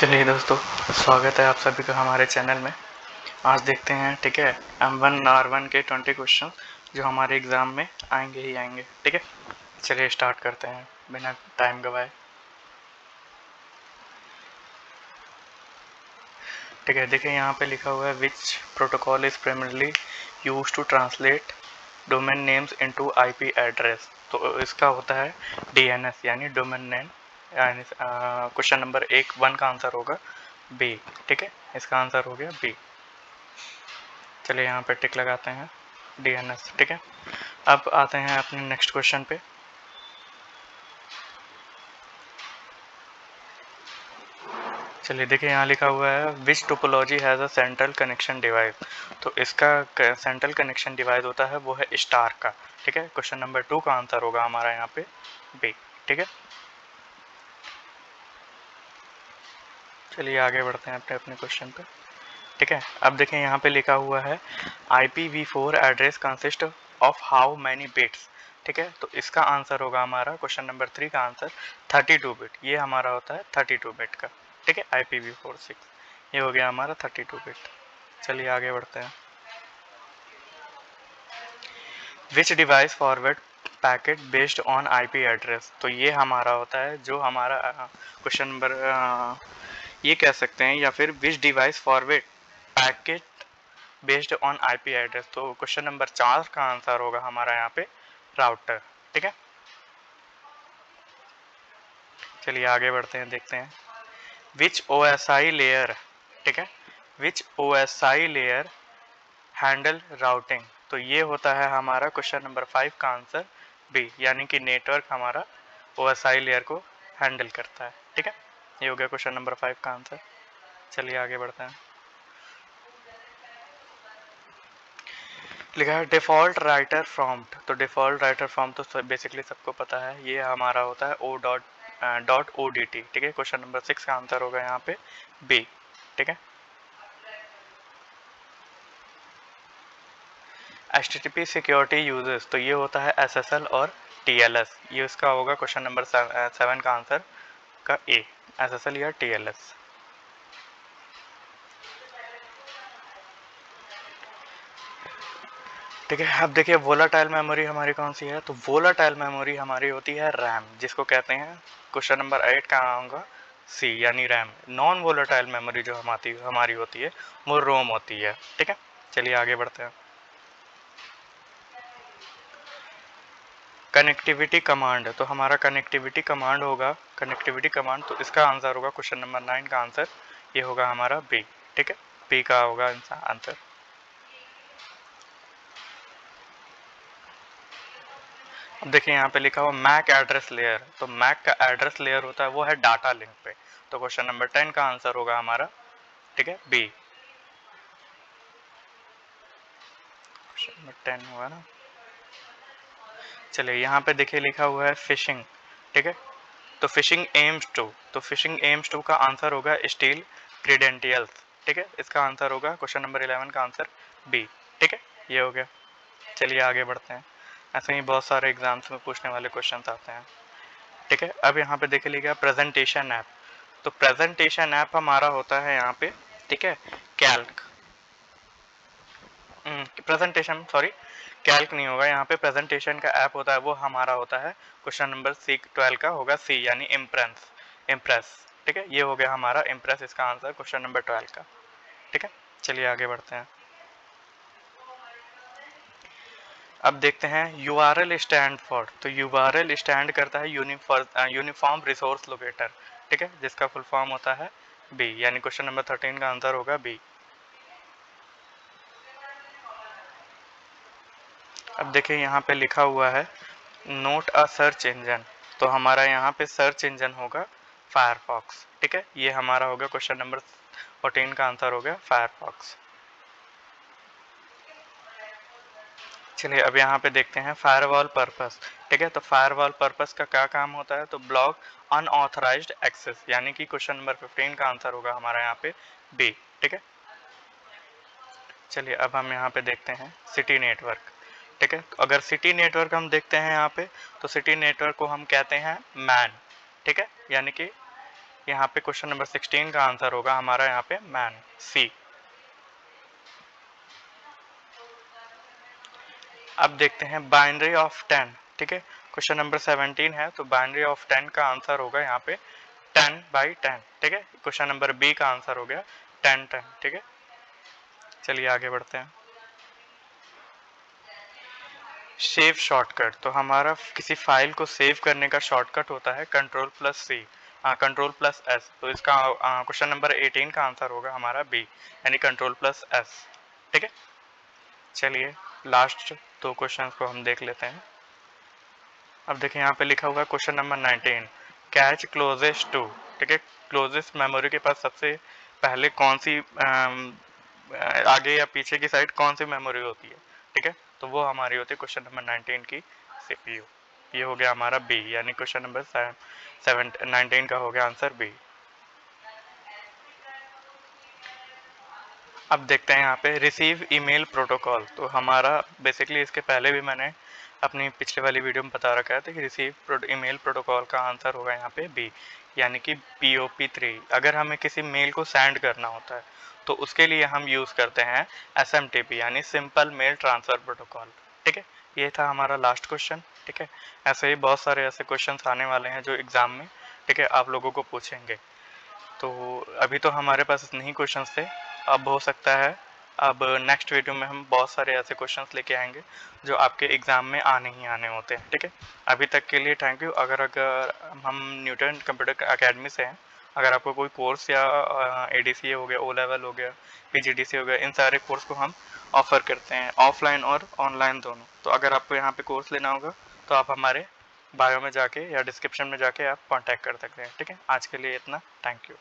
चलिए दोस्तों, स्वागत है आप सभी का हमारे चैनल में। आज देखते हैं, ठीक है, M1 R1 के 20 क्वेश्चन जो हमारे एग्ज़ाम में आएंगे ही आएंगे। ठीक है, चलिए स्टार्ट करते हैं बिना टाइम गवाए। ठीक है, देखिए यहाँ पे लिखा हुआ है which protocol is primarily use to translate domain names into IP address. तो इसका होता है DNS यानी डोमेन नेम, यानी क्वेश्चन नंबर 1 का आंसर होगा बी। ठीक है, इसका आंसर हो गया बी। चलिए यहाँ पे टिक लगाते हैं DNS। ठीक है, अब आते हैं अपने नेक्स्ट क्वेश्चन पे। चलिए देखिए यहाँ लिखा हुआ है which topology has a central connection device. तो इसका सेंट्रल कनेक्शन डिवाइस होता है वो है स्टार का। ठीक है, क्वेश्चन नंबर 2 का आंसर होगा हमारा यहाँ पे बी। ठीक है, चलिए आगे बढ़ते हैं अपने अपने क्वेश्चन पे। ठीक है, अब देखें यहाँ पे लिखा हुआ है IPv4 address consist of how many bits. ठीक है, तो इसका आंसर होगा हमारा क्वेश्चन नंबर 3 का आंसर 32 बिट। ये हमारा होता है 32 बिट का। ठीक है, IPv4 ये हो गया हमारा 32 बिट। चलिए आगे बढ़ते हैं। विच device forward packet based on IP address. तो ये हमारा होता है जो हमारा क्वेश्चन नंबर ये कह सकते हैं, या फिर विच device forward packet based on IP address. तो क्वेश्चन नंबर 4 का आंसर होगा हमारा यहाँ पे राउटर। ठीक है, चलिए आगे बढ़ते हैं, देखते हैं विच OSI लेयर। ठीक है, विच OSI लेयर हैंडल राउटिंग। तो ये होता है हमारा क्वेश्चन नंबर 5 का आंसर बी, यानी कि नेटवर्क हमारा OSI लेयर को हैंडल करता है। ठीक है, ये हो गया क्वेश्चन नंबर 5 का आंसर। चलिए आगे बढ़ते हैं। लिखा है डिफ़ॉल्ट राइटर प्रॉम्प्ट। तो डिफ़ॉल्ट राइटर प्रॉम्प्ट तो बेसिकली सबको पता है, ये हमारा होता है O.ODT। ठीक है, क्वेश्चन नंबर 6 का आंसर होगा यहाँ पे बी। ठीक है, HTTP सिक्योरिटी यूजेस। तो ये होता है SSL और TLS। ये इसका होगा क्वेश्चन नंबर 7 का आंसर का ए, SSL या TLS। ठीक है, अब देखिए वोलाटाइल मेमोरी हमारी कौन सी है। तो वोलाटाइल मेमोरी हमारी होती है रैम, जिसको कहते हैं क्वेश्चन नंबर 8 का होगा सी, यानी रैम। नॉन वोलाटाइल मेमोरी जो हमारी होती है वो रोम होती है। ठीक है, चलिए आगे बढ़ते हैं। Connectivity command. तो हमारा कनेक्टिविटी कमांड होगा कनेक्टिविटी कमांड, तो इसका आंसर होगा क्वेश्चन नंबर 9 का आंसर, ये होगा हमारा बी। ठीक है, बी का होगा आंसर। अब देखिए यहाँ पे लिखा हुआ मैक एड्रेस लेयर। तो मैक का एड्रेस लेयर होता है वो है डाटा लिंक पे। तो क्वेश्चन नंबर 10 का आंसर होगा हमारा, ठीक है, बी। क्वेश्चन नंबर 10 होगा ना। चलिए यहाँ पे देखिए लिखा हुआ है फिशिंग। ठीक है, तो फिशिंग एम्स टू। तो फिशिंग एम्स टू का आंसर होगा स्टील क्रीडेंटियल्स। ठीक है, इसका आंसर होगा क्वेश्चन नंबर 11 का आंसर बी। ठीक है, ये हो गया। चलिए आगे बढ़ते हैं। ऐसे ही बहुत सारे एग्जाम्स में पूछने वाले क्वेश्चन आते हैं। ठीक है, अब यहाँ पे देखे लिखा प्रेजेंटेशन ऐप। तो प्रेजेंटेशन ऐप हमारा होता है यहाँ पे, ठीक है, कैल्क। प्रेजेंटेशन सॉरी, कैल्क नहीं होगा यहाँ पे। प्रेजेंटेशन का ऐप होता है वो हमारा होता है क्वेश्चन नंबर 12 का होगा सी, यानी इम्प्रेस। इम्प्रेस, ठीक है, ये हो गया हमारा इम्प्रेस, इसका आंसर क्वेश्चन नंबर 12 का। ठीक है, चलिए आगे बढ़ते हैं। अब देखते हैं URL स्टैंड फॉर। तो URL स्टैंड करता है यूनिफॉर्म रिसोर्स लोकेटर। ठीक है, जिसका फुल फॉर्म होता है बी, यानी क्वेश्चन नंबर 13 का आंसर होगा बी। अब देखिए यहाँ पे लिखा हुआ है नोट अ सर्च इंजन। तो हमारा यहाँ पे सर्च इंजन होगा फायरफॉक्स। ठीक है, ये हमारा होगा क्वेश्चन नंबर 14 का आंसर हो गया फायरफॉक्स। चलिए अब यहाँ पे देखते हैं फायरवॉल पर्पस। ठीक है, तो फायरवॉल पर्पस का क्या काम होता है। तो ब्लॉक अनऑथराइज्ड एक्सेस, यानी कि क्वेश्चन नंबर 15 का आंसर होगा हमारा यहाँ पे बी। ठीक है, चलिए अब हम यहाँ पे देखते हैं सिटी नेटवर्क। ठीक है, तो अगर सिटी नेटवर्क हम देखते हैं यहाँ पे, तो सिटी नेटवर्क को हम कहते हैं मैन। ठीक है, यानी कि यहाँ पे क्वेश्चन नंबर 16 का आंसर होगा हमारा यहाँ पे मैन, सी। अब देखते हैं बाइनरी ऑफ 10, ठीक है। क्वेश्चन नंबर 17 है, तो बाइनरी ऑफ 10 का आंसर होगा यहाँ पे 10/10, ठीक है। क्वेश्चन नंबर बी का आंसर हो गया 10/10, ठीक है। चलिए आगे बढ़ते हैं। सेव शॉर्टकट, तो हमारा किसी फाइल को सेव करने का शॉर्टकट होता है Ctrl+C, Ctrl+S। तो इसका क्वेश्चन नंबर 18 का आंसर होगा हमारा बी, यानी Ctrl+S, ठीक है। चलिए लास्ट 2 क्वेश्चन को हम देख लेते हैं। अब देखिए यहाँ पे लिखा हुआ है question number 19, catch closest to, ठीक है। क्लोजेस्ट मेमोरी के पास सबसे पहले कौन सी आगे या पीछे की साइड कौन सी मेमोरी होती है, ठीक है। तो वो हमारी होती है क्वेश्चन नंबर 19 की सीपीयू। ये हो गया हमारा बी, यानी क्वेश्चन नंबर 19 का हो गया आंसर बी। अब देखते हैं यहाँ पे रिसीव ईमेल प्रोटोकॉल, तो हमारा बेसिकली इसके पहले भी मैंने अपनी पिछले वाली वीडियो में बता रखा था कि रिसीव ईमेल प्रोटोकॉल का आंसर होगा यहाँ पे बी, यानी कि POP3। अगर हमें किसी मेल को सेंड करना होता है तो उसके लिए हम यूज़ करते हैं SMTP, यानी सिंपल मेल ट्रांसफ़र प्रोटोकॉल, ठीक है। ये था हमारा लास्ट क्वेश्चन, ठीक है। ऐसे ही बहुत सारे ऐसे क्वेश्चन आने वाले हैं जो एग्ज़ाम में, ठीक है, आप लोगों को पूछेंगे। तो अभी तो हमारे पास इतने ही क्वेश्चंस थे। अब हो सकता है अब नेक्स्ट वीडियो में हम बहुत सारे ऐसे क्वेश्चंस लेके आएंगे जो आपके एग्ज़ाम में आने ही आने होते हैं, ठीक है। अभी तक के लिए थैंक यू। अगर हम न्यूटन कंप्यूटर अकेडमी से हैं, अगर आपको कोई कोर्स या ADCA हो गया, O लेवल हो गया, PGDC हो गया, इन सारे कोर्स को हम ऑफ़र करते हैं, ऑफलाइन और ऑनलाइन दोनों। तो अगर आपको यहाँ पे कोर्स लेना होगा तो आप हमारे बायो में जाके या डिस्क्रिप्शन में जाके आप कांटेक्ट कर सकते हैं, ठीक है। आज के लिए इतना, थैंक यू।